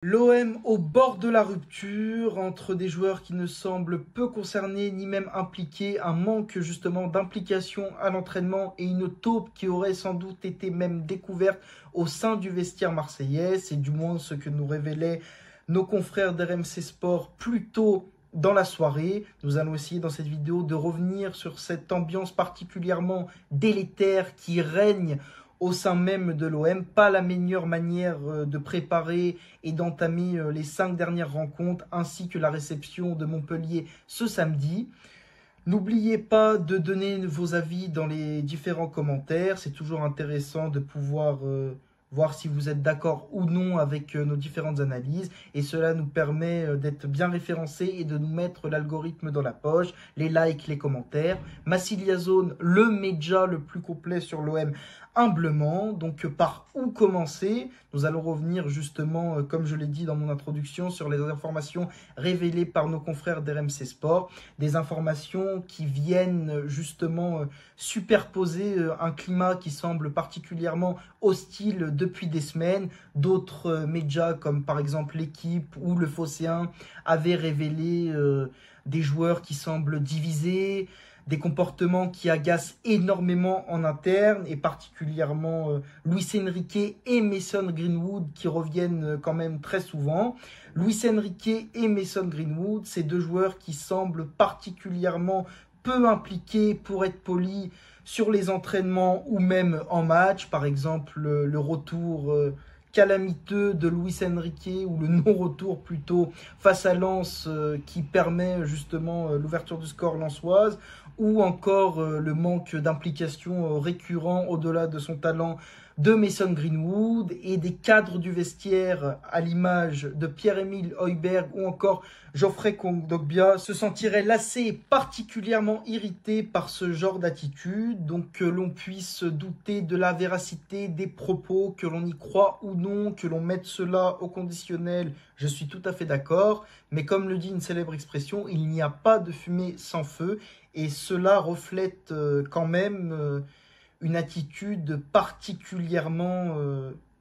L'OM au bord de la rupture entre des joueurs qui ne semblent peu concernés ni même impliqués, un manque justement d'implication à l'entraînement et une taupe qui aurait sans doute été même découverte au sein du vestiaire marseillais. C'est du moins ce que nous révélaient nos confrères d'RMC Sport plus tôt dans la soirée. Nous allons essayer dans cette vidéo de revenir sur cette ambiance particulièrement délétère qui règne au sein même de l'OM. Pas la meilleure manière de préparer et d'entamer les 5 dernières rencontres, ainsi que la réception de Montpellier ce samedi. N'oubliez pas de donner vos avis dans les différents commentaires. C'est toujours intéressant de pouvoir voir si vous êtes d'accord ou non avec nos différentes analyses. Et cela nous permet d'être bien référencés et de nous mettre l'algorithme dans la poche. Les likes, les commentaires. Massilia Zone, le média le plus complet sur l'OM, humblement. Donc par où commencer? Nous allons revenir justement, comme je l'ai dit dans mon introduction, sur les informations révélées par nos confrères d'RMC Sport. Des informations qui viennent justement superposer un climat qui semble particulièrement hostile depuis des semaines. D'autres médias comme par exemple l'équipe ou le Phocéen avaient révélé des joueurs qui semblent divisés, des comportements qui agacent énormément en interne et particulièrement Luis Enrique et Mason Greenwood qui reviennent quand même très souvent. Luis Enrique et Mason Greenwood, ces deux joueurs qui semblent particulièrement peu impliqués, pour être poli, sur les entraînements ou même en match. Par exemple, le retour calamiteux de Luis Enrique ou le non-retour plutôt face à Lens qui permet justement l'ouverture du score lensoise, ou encore le manque d'implication récurrent au-delà de son talent de Mason Greenwood et des cadres du vestiaire à l'image de Pierre-Emile Højbjerg ou encore Geoffrey Kondogbia se sentiraient lassés et particulièrement irrités par ce genre d'attitude. Donc que l'on puisse douter de la véracité des propos, que l'on y croit ou non, que l'on mette cela au conditionnel, je suis tout à fait d'accord. Mais comme le dit une célèbre expression, il n'y a pas de fumée sans feu. Et cela reflète quand même une attitude particulièrement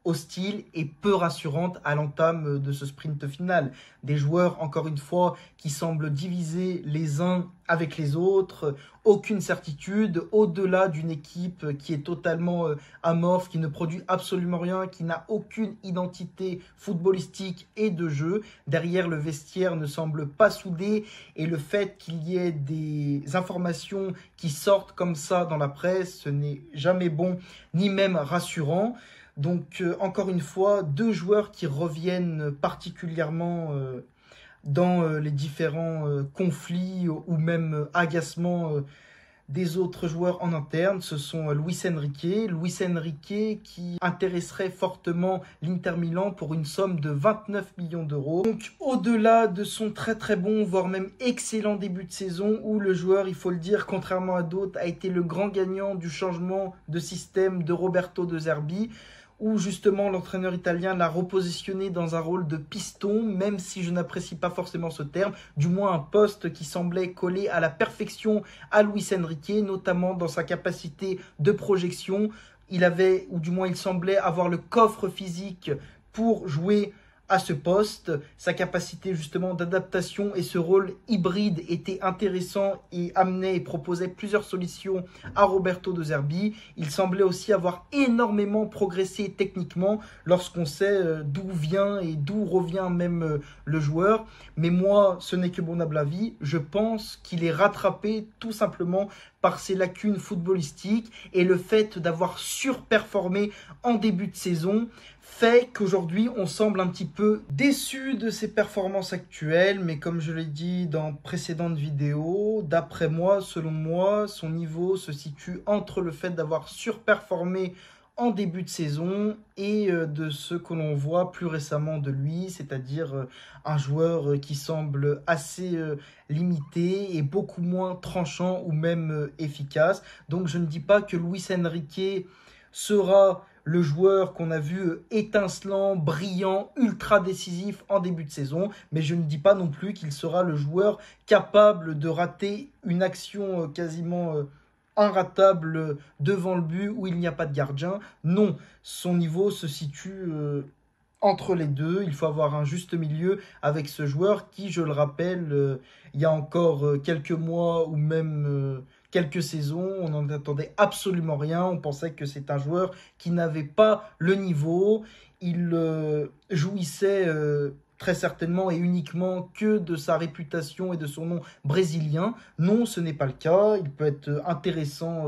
hostile et peu rassurante à l'entame de ce sprint final. Des joueurs, encore une fois, qui semblent divisés les uns avec les autres, aucune certitude, au-delà d'une équipe qui est totalement amorphe, qui ne produit absolument rien, qui n'a aucune identité footballistique et de jeu. Derrière, le vestiaire ne semble pas soudé et le fait qu'il y ait des informations qui sortent comme ça dans la presse, ce n'est jamais bon ni même rassurant. Donc, encore une fois, deux joueurs qui reviennent particulièrement dans les différents conflits ou même agacements des autres joueurs en interne. Ce sont Luis Enrique qui intéresserait fortement l'Inter Milan pour une somme de 29 millions d'euros. Donc au-delà de son très très bon, voire même excellent début de saison, où le joueur, il faut le dire, contrairement à d'autres, a été le grand gagnant du changement de système de Roberto De Zerbi, où justement l'entraîneur italien l'a repositionné dans un rôle de piston, même si je n'apprécie pas forcément ce terme, du moins un poste qui semblait coller à la perfection à Luis Enrique, notamment dans sa capacité de projection. Il avait, ou du moins il semblait avoir le coffre physique pour jouer à ce poste. Sa capacité justement d'adaptation et ce rôle hybride était intéressant et amenait et proposait plusieurs solutions à Roberto De Zerbi. Il semblait aussi avoir énormément progressé techniquement lorsqu'on sait d'où vient et d'où revient même le joueur. Mais moi, ce n'est que mon humble avis. Je pense qu'il est rattrapé tout simplement par ses lacunes footballistiques et le fait d'avoir surperformé en début de saison fait qu'aujourd'hui on semble un petit peu déçu de ses performances actuelles, mais comme je l'ai dit dans précédentes vidéos, d'après moi, selon moi, son niveau se situe entre le fait d'avoir surperformé en début de saison et de ce que l'on voit plus récemment de lui, c'est-à-dire un joueur qui semble assez limité et beaucoup moins tranchant ou même efficace. Donc je ne dis pas que Luis Enrique sera le joueur qu'on a vu étincelant, brillant, ultra décisif en début de saison, mais je ne dis pas non plus qu'il sera le joueur capable de rater une action quasiment inratable devant le but où il n'y a pas de gardien. Non, son niveau se situe entre les deux. Il faut avoir un juste milieu avec ce joueur qui, je le rappelle, il y a encore quelques mois ou même quelques saisons, on n'en attendait absolument rien. On pensait que c'est un joueur qui n'avait pas le niveau. Il jouissait très certainement et uniquement que de sa réputation et de son nom brésilien. Non, ce n'est pas le cas. Il peut être intéressant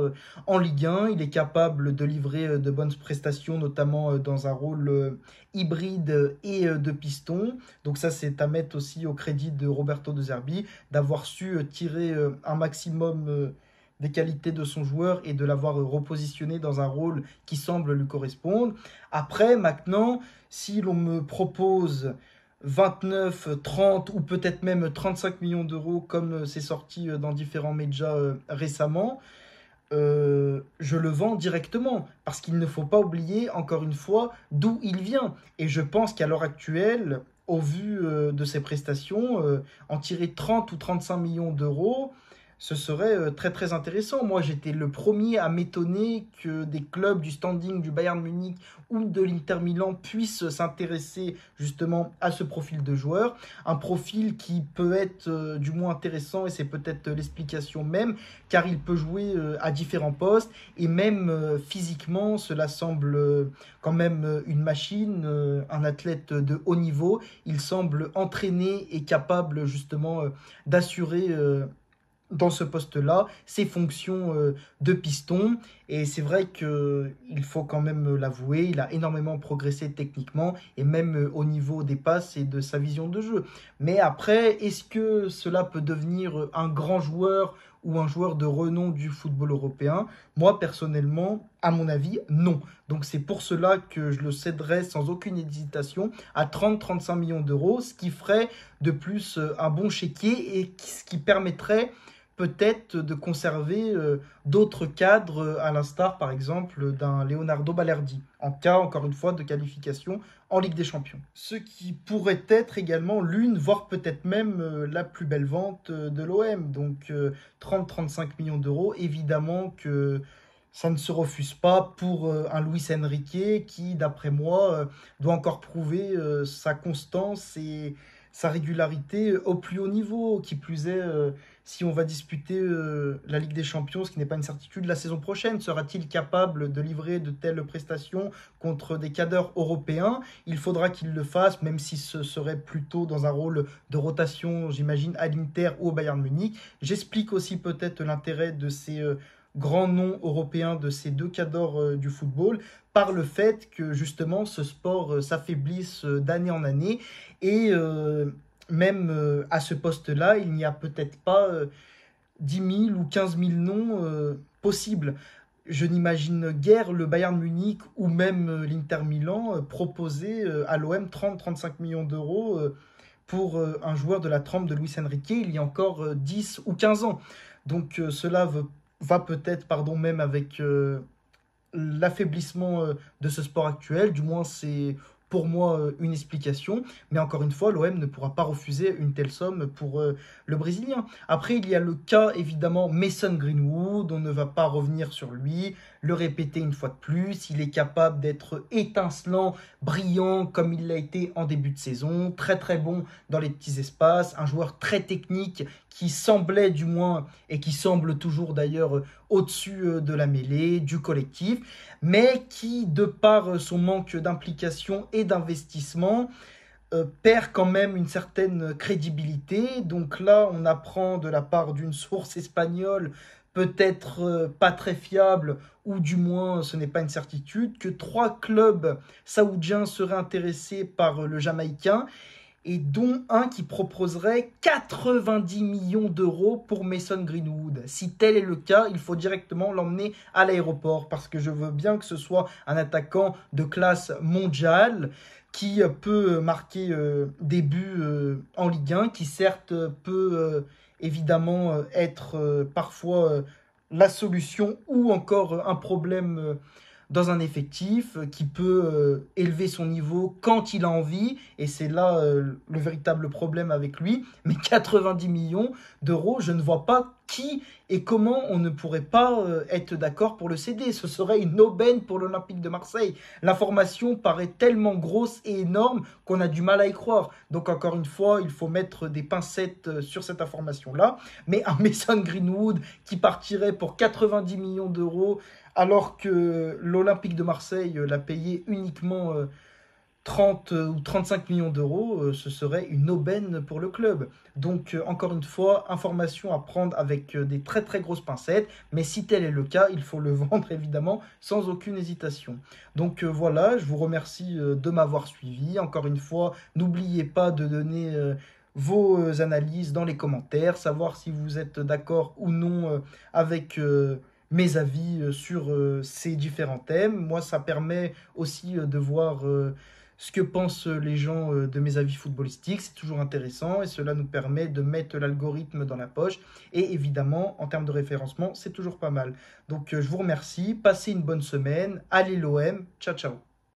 en Ligue 1. Il est capable de livrer de bonnes prestations, notamment dans un rôle hybride et de piston. Donc ça, c'est à mettre aussi au crédit de Roberto De Zerbi d'avoir su tirer un maximum des qualités de son joueur et de l'avoir repositionné dans un rôle qui semble lui correspondre. Après, maintenant, si l'on me propose 29, 30 ou peut-être même 35 millions d'euros comme c'est sorti dans différents médias récemment, je le vends directement parce qu'il ne faut pas oublier encore une fois d'où il vient. Et je pense qu'à l'heure actuelle, au vu de ses prestations, en tirer 30 ou 35 millions d'euros, ce serait très très intéressant. Moi, j'étais le premier à m'étonner que des clubs du standing du Bayern Munich ou de l'Inter Milan puissent s'intéresser justement à ce profil de joueur. Un profil qui peut être du moins intéressant et c'est peut-être l'explication même, car il peut jouer à différents postes et même physiquement, cela semble quand même une machine, un athlète de haut niveau. Il semble entraîné et capable justement d'assurer dans ce poste-là, ses fonctions de piston. Et c'est vrai qu'il faut quand même l'avouer, il a énormément progressé techniquement et même au niveau des passes et de sa vision de jeu. Mais après, est-ce que cela peut devenir un grand joueur ou un joueur de renom du football européen? Moi, personnellement, à mon avis, non. Donc c'est pour cela que je le céderais sans aucune hésitation à 30-35 millions d'euros, ce qui ferait de plus un bon chéquier et ce qui permettrait peut-être de conserver d'autres cadres, à l'instar par exemple d'un Leonardo Balerdi, en cas encore une fois de qualification en Ligue des Champions. Ce qui pourrait être également l'une, voire peut-être même la plus belle vente de l'OM. Donc 30-35 millions d'euros, évidemment que ça ne se refuse pas pour un Luis Enrique qui, d'après moi, doit encore prouver sa constance et sa régularité au plus haut niveau. Qui plus est, si on va disputer la Ligue des Champions, ce qui n'est pas une certitude, la saison prochaine, sera-t-il capable de livrer de telles prestations contre des cadres européens? Il faudra qu'il le fasse, même si ce serait plutôt dans un rôle de rotation, j'imagine, à l'Inter ou au Bayern Munich. J'explique aussi peut-être l'intérêt de ces grands noms européens, de ces deux cadors du football, par le fait que justement ce sport s'affaiblisse d'année en année et même à ce poste-là, il n'y a peut-être pas 10 000 ou 15 000 noms possibles. Je n'imagine guère le Bayern Munich ou même l'Inter Milan proposer à l'OM 30-35 millions d'euros pour un joueur de la trempe de Luis Enrique il y a encore 10 ou 15 ans. Donc cela va peut-être, pardon, même avec l'affaiblissement de ce sport actuel, du moins c'est pour moi une explication, mais encore une fois, l'OM ne pourra pas refuser une telle somme pour le Brésilien. Après, il y a le cas, évidemment, Mason Greenwood, on ne va pas revenir sur lui, le répéter une fois de plus, il est capable d'être étincelant, brillant, comme il l'a été en début de saison, très très bon dans les petits espaces, un joueur très technique, qui semblait du moins, et qui semble toujours d'ailleurs au-dessus de la mêlée, du collectif, mais qui, de par son manque d'implication et d'investissement, perd quand même une certaine crédibilité. Donc là, on apprend de la part d'une source espagnole, peut-être pas très fiable, ou du moins ce n'est pas une certitude, que 3 clubs saoudiens seraient intéressés par le Jamaïcain, et dont un qui proposerait 90 millions d'euros pour Mason Greenwood. Si tel est le cas, il faut directement l'emmener à l'aéroport, parce que je veux bien que ce soit un attaquant de classe mondiale qui peut marquer des buts en Ligue 1, qui certes peut évidemment être parfois la solution ou encore un problème dans un effectif qui peut élever son niveau quand il a envie, et c'est là le véritable problème avec lui. Mais 90 millions d'euros, je ne vois pas qui et comment on ne pourrait pas être d'accord pour le céder. Ce serait une aubaine pour l'Olympique de Marseille. L'information paraît tellement grosse et énorme qu'on a du mal à y croire. Donc encore une fois, il faut mettre des pincettes sur cette information-là. Mais un Mason Greenwood qui partirait pour 90 millions d'euros alors que l'Olympique de Marseille l'a payé uniquement 30 ou 35 millions d'euros, ce serait une aubaine pour le club. Donc, encore une fois, information à prendre avec des très très grosses pincettes, mais si tel est le cas, il faut le vendre évidemment sans aucune hésitation. Donc voilà, je vous remercie de m'avoir suivi. Encore une fois, n'oubliez pas de donner vos analyses dans les commentaires, savoir si vous êtes d'accord ou non avec mes avis sur ces différents thèmes. Moi, ça permet aussi de voir ce que pensent les gens de mes avis footballistiques. C'est toujours intéressant et cela nous permet de mettre l'algorithme dans la poche. Et évidemment, en termes de référencement, c'est toujours pas mal. Donc, je vous remercie. Passez une bonne semaine. Allez l'OM. Ciao, ciao.